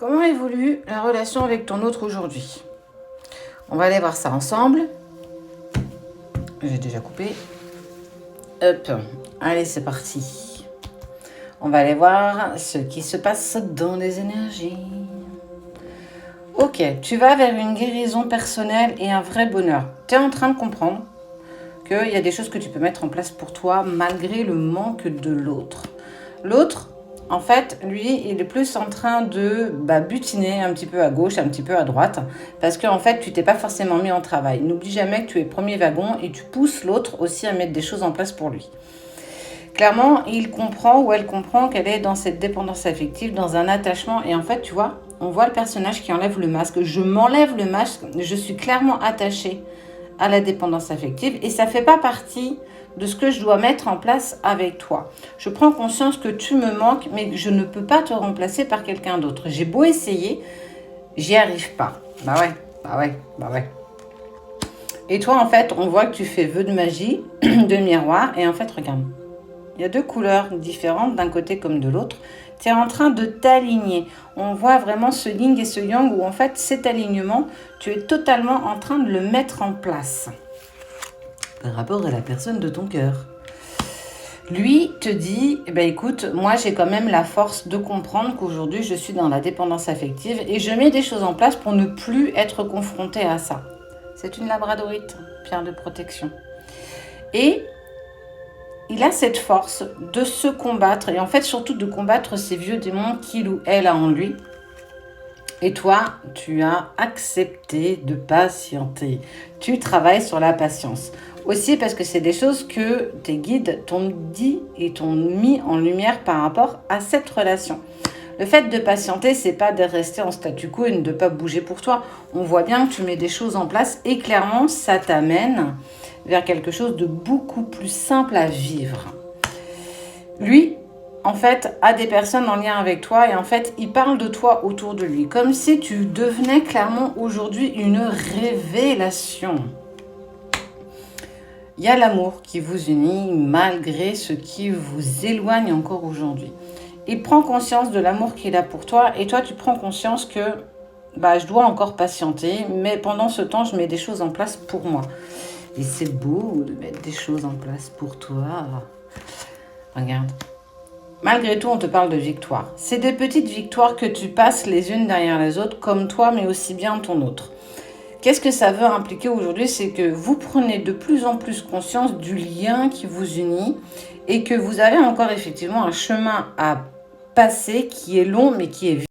Comment évolue la relation avec ton autre aujourd'hui? On va aller voir ça ensemble. J'ai déjà coupé. Hop, allez, c'est parti. On va aller voir ce qui se passe dans les énergies. Ok, tu vas vers une guérison personnelle et un vrai bonheur. Tu es en train de comprendre qu'il y a des choses que tu peux mettre en place pour toi malgré le manque de l'autre. L'autre, en fait, lui, il est plus en train de butiner un petit peu à gauche, un petit peu à droite, parce qu'en fait, tu t'es pas forcément mis en travail. N'oublie jamais que tu es premier wagon et tu pousses l'autre aussi à mettre des choses en place pour lui. Clairement, il comprend ou elle comprend qu'elle est dans cette dépendance affective, dans un attachement. Et en fait, tu vois, on voit le personnage qui enlève le masque. Je m'enlève le masque, je suis clairement attachée à la dépendance affective et ça ne fait pas partie de ce que je dois mettre en place avec toi. Je prends conscience que tu me manques, mais que je ne peux pas te remplacer par quelqu'un d'autre. J'ai beau essayer, j'y arrive pas. Bah ouais. Et toi, en fait, on voit que tu fais vœu de magie, de miroir, et en fait, regarde. Il y a deux couleurs différentes d'un côté comme de l'autre. Tu es en train de t'aligner. On voit vraiment ce yin et ce yang où en fait cet alignement, tu es totalement en train de le mettre en place. Par rapport à la personne de ton cœur. Lui te dit, écoute, moi j'ai quand même la force de comprendre qu'aujourd'hui je suis dans la dépendance affective et je mets des choses en place pour ne plus être confrontée à ça. C'est une labradorite, pierre de protection. Et il a cette force de se combattre et en fait surtout de combattre ces vieux démons qu'il ou elle a en lui. Et toi, tu as accepté de patienter. Tu travailles sur la patience. Aussi parce que c'est des choses que tes guides t'ont dit et t'ont mis en lumière par rapport à cette relation. Le fait de patienter, c'est pas de rester en statu quo et de ne pas bouger pour toi. On voit bien que tu mets des choses en place et clairement, ça t'amène vers quelque chose de beaucoup plus simple à vivre. Lui, en fait, a des personnes en lien avec toi et en fait, il parle de toi autour de lui. Comme si tu devenais clairement aujourd'hui une révélation. Il y a l'amour qui vous unit malgré ce qui vous éloigne encore aujourd'hui. Il prend conscience de l'amour qu'il a pour toi et toi, tu prends conscience que je dois encore patienter, mais pendant ce temps, je mets des choses en place pour moi. Et c'est beau de mettre des choses en place pour toi. Regarde. Malgré tout, on te parle de victoire. C'est des petites victoires que tu passes les unes derrière les autres, comme toi, mais aussi bien ton autre. Qu'est-ce que ça veut impliquer aujourd'hui? C'est que vous prenez de plus en plus conscience du lien qui vous unit et que vous avez encore effectivement un chemin à passer qui est long, mais qui est